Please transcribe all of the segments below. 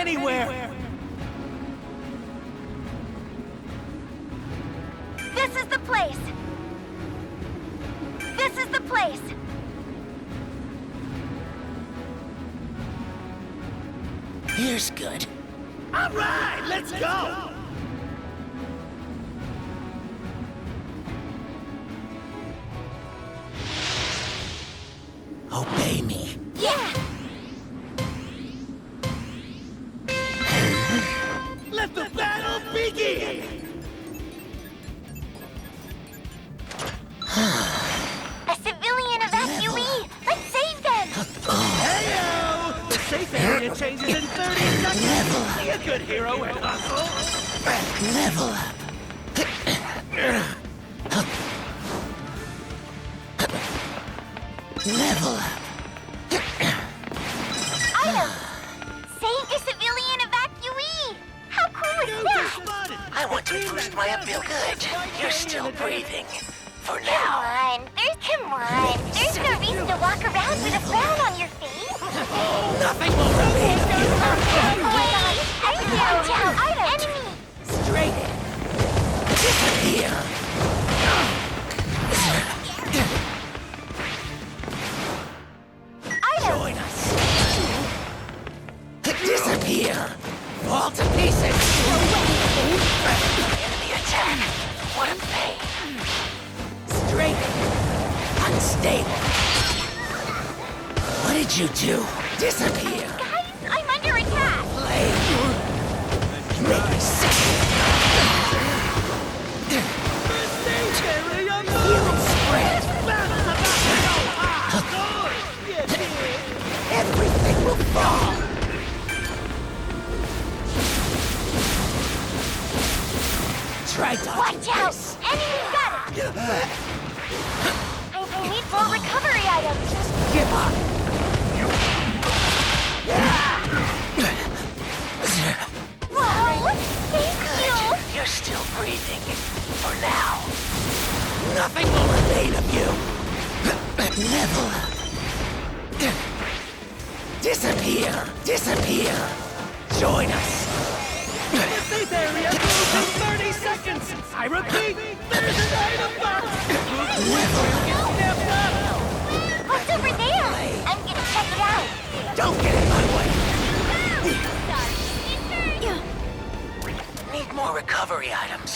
anywhere! This is the place! This is the place! Here's good. All right, let's go! Obey me. Yeah! Let the battle begin! A civilian evacuee! Let's save them! Heyo! The safe area changes in 30 seconds! Be a good hero and hustle! Level up. Level up. Item! Save your civilian evacuee! How cool is that? I want to boost my ability. Good. You're still breathing. For Come now. on, there's no reason to walk around with a frown on your face. Nothing will remain of you. Oh my god! Watch out! Enemy! Straight in. Disappear. Join us. Disappear. Fall to pieces. Enemy attack. What a pain. Straight in. Unstable. What did you do? Disappear. Guys, I'm under attack! Play. Make me sick. Feel it spread. Everything will fall. Try dodging Watch out! this. Enemy got it! I need more recovery items! Give up. Whoa! Thank you! You're still breathing. For now. Nothing will remain of you. Level up. Disappear. Disappear. Join us. The safe area moves in 30 seconds! I repeat, there's an item box! Step up! What's over there? I'm gonna check it out! Don't get in my way. Need more recovery items.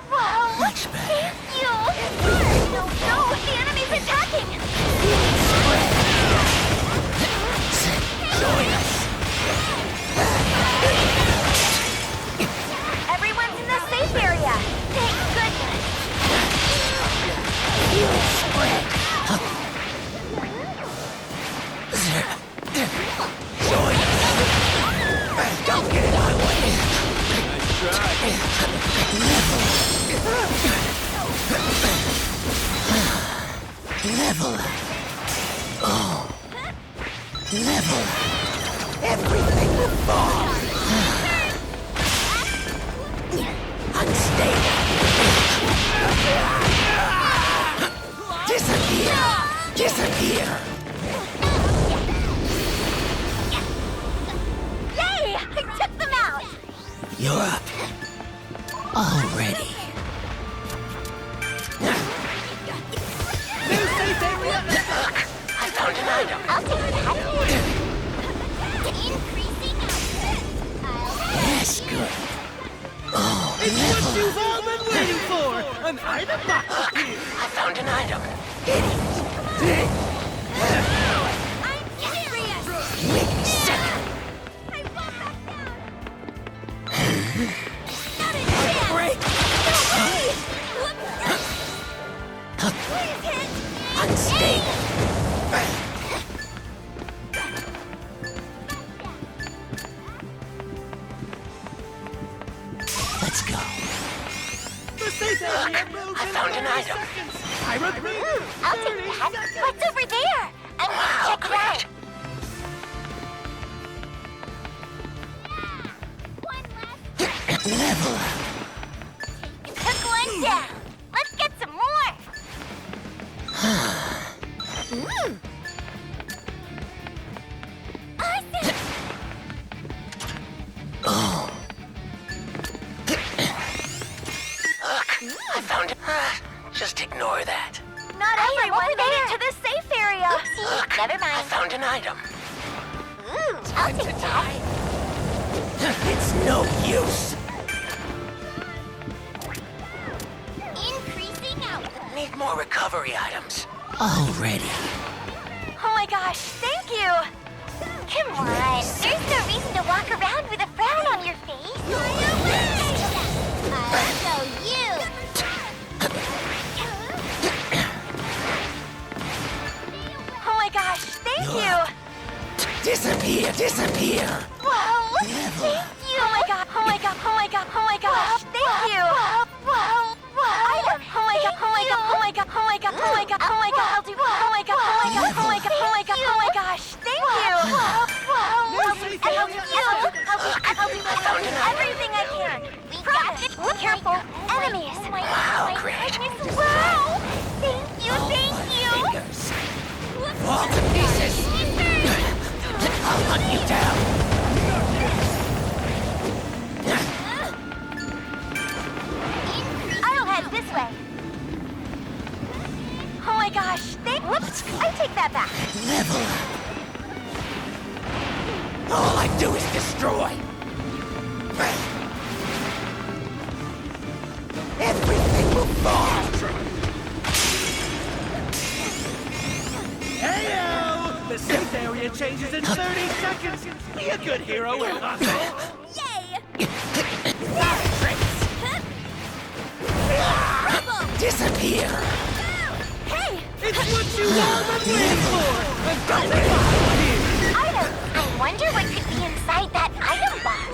Whoa! Much better. Thank you! No, the enemy's attacking! Join us. Everyone's in the safe area! Thank goodness! Feel it spread. Join us. Don't get in my way. Level up. Oh. Level up. Everything will fall. Unstable. Disappear. Disappear. Yay! I took them out! You're up. Already. New safe area! I found an item. I'll take that! Increasing output! Yes, good. Oh, It's level what you've all been waiting for! An item box! I found an item. I'm serious! Make me sick. I won't back down! Break. Please hit! Unstable. Let's go. The safe area moves I in found 30 an item. seconds! I repeat, I'll take that! What's over there? I'm gonna check it out! Level up. Took one down! Let's get some more! Just ignore that. Not everyone made it to the safe area. Oopsie, never I mind. found an item. Ooh, I'll take that. It's no use. Increasing output. Need more recovery items. Already. Oh my gosh, thank you. Come on, there's no reason to walk around with a frown on your face. I'll show you. Oh my gosh, thank you. Disappear, disappear. Whoa, thank you. Oh my god, oh my god, oh my god, oh my gosh, thank you. Whoa, item. Oh my god, oh my god, oh my god, oh my god, oh my god, oh my god, I'll do. Oh my god, oh my god, oh my god, oh my god, oh my gosh, thank you. I'll do everything I can. We got it. Careful, enemies. Wow, great. Wow, thank you, thank you. Fingers. Fall to pieces. I'll hunt you down. I'll head this way. Oh my gosh, whoops, I take that back. Level. All I do is destroy. Everything will fall. Heyo! The safe area changes in 30 seconds. Be a good hero and hustle. Yay! Disappear. Hey! It's what you all been waiting for. And don't let it here. Item! I wonder what could be inside that item box.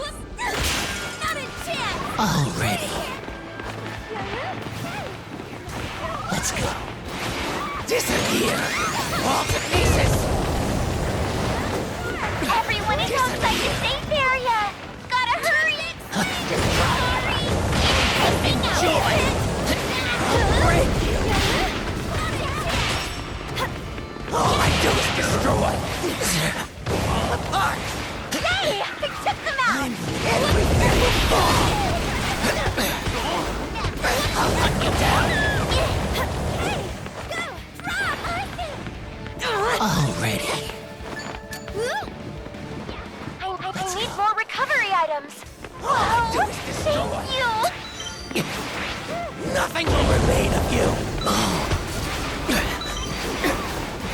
Not a chance! Already. Let's go. Disappear. Fall to pieces. Everyone is outside the safe area! Gotta hurry! Enjoy. I'll break you. All I do is destroy. Fall apart. Yay! I took them out! Everything will fall. I'll hunt you down. Already. I need more recovery items. All I do is destroy. Thank you! Nothing will remain of you.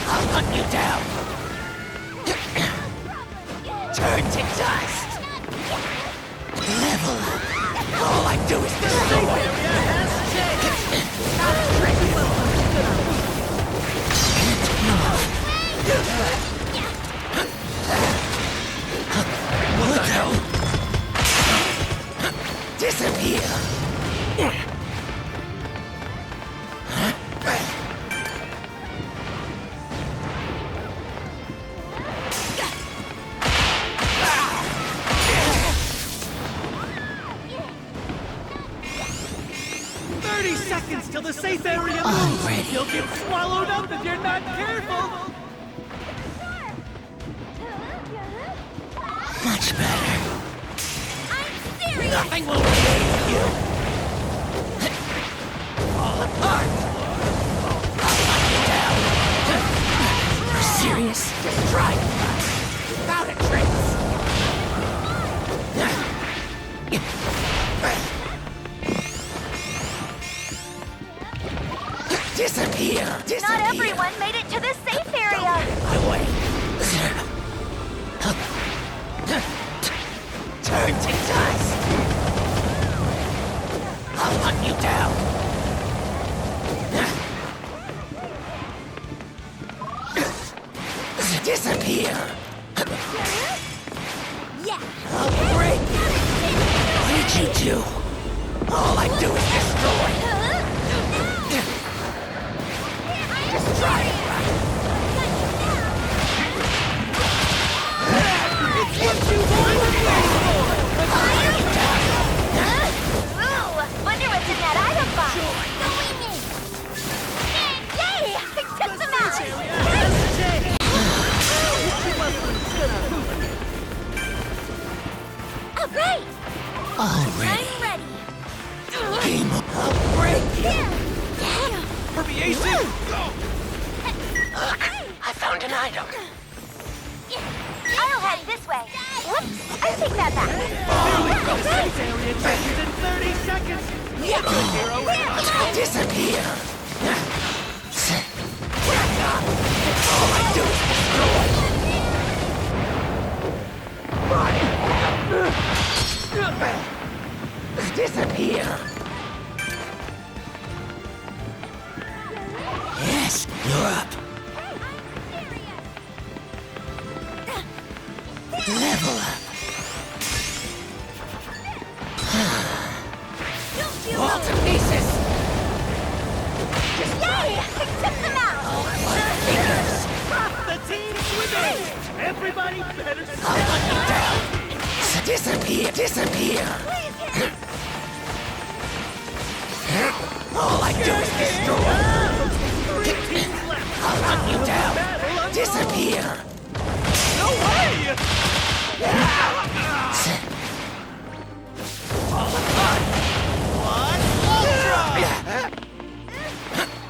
I'll hunt you down. Turn to dust. Level. All I do is destroy. What the hell? Disappear. 30 seconds till the safe area moves. Already. You'll get swallowed up if you're not careful. Much better. Nothing will remain of you. Fall apart. I'll hunt you down. You're serious? Just try it. Without a trace. Disappear. Disappear. Not everyone made it to the safe area. My way. Turn to dust. I'll hunt you down. Disappear. Yeah. I'll break you. What did you do? All I do is destroy. Just try it right. It's what you want to play for. Ooh, wonder what's in that item box. Yay! I took them out. All right, Already. I'm ready. Game over. I'll break you. Yeah. deviation! Look, I found an item. I'll head this way. Whoops, I take that back. The safe area changes in 30 seconds! Be a good hero and hustle! Disappear. All I do is destroy. Disappear. Yes, you're up. Level up. Fall to pieces. Yay! I took them out! The team's winning! Everybody better I'll hunt you down. Disappear. Disappear. All I do is destroy. I'll hunt you down. Disappear. No way!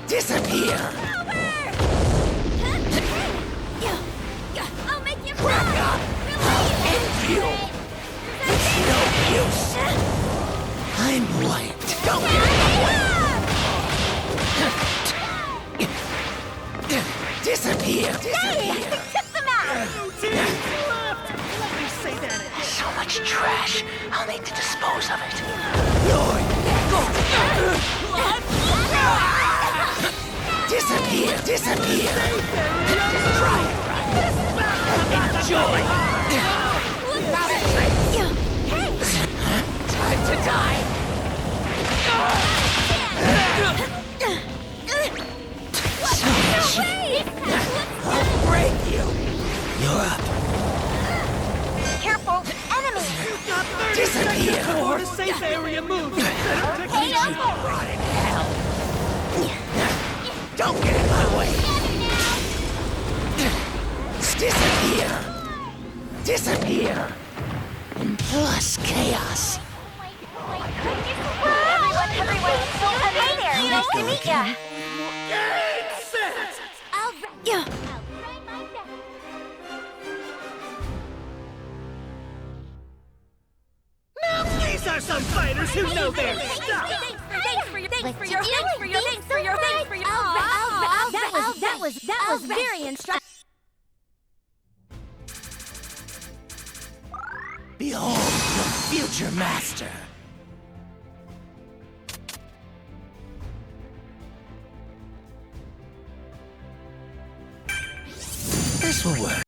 Disappear. I'll make you Crack up. I'll end you. It's no use. I'm wiped. Don't get in my way. Disappear. Disappear. took them out! Two teams left! Let me say that again. So much trash. I'll need to dispose of it. Disappear. Disappear. Try it. Enjoy. Time to die. I'll break you. You're up. Careful, enemy! Got 30 Disappear. seconds before the safe area moves. Better pick Hey, me up! Rot in hell. Don't get in my way. Disappear. Disappear. Plus chaos. Everyone! Hey there! Nice to meet ya! Game set! Yeah. Now these are some fighters who know their stuff! That was very instructive. Behold your future master. This will work.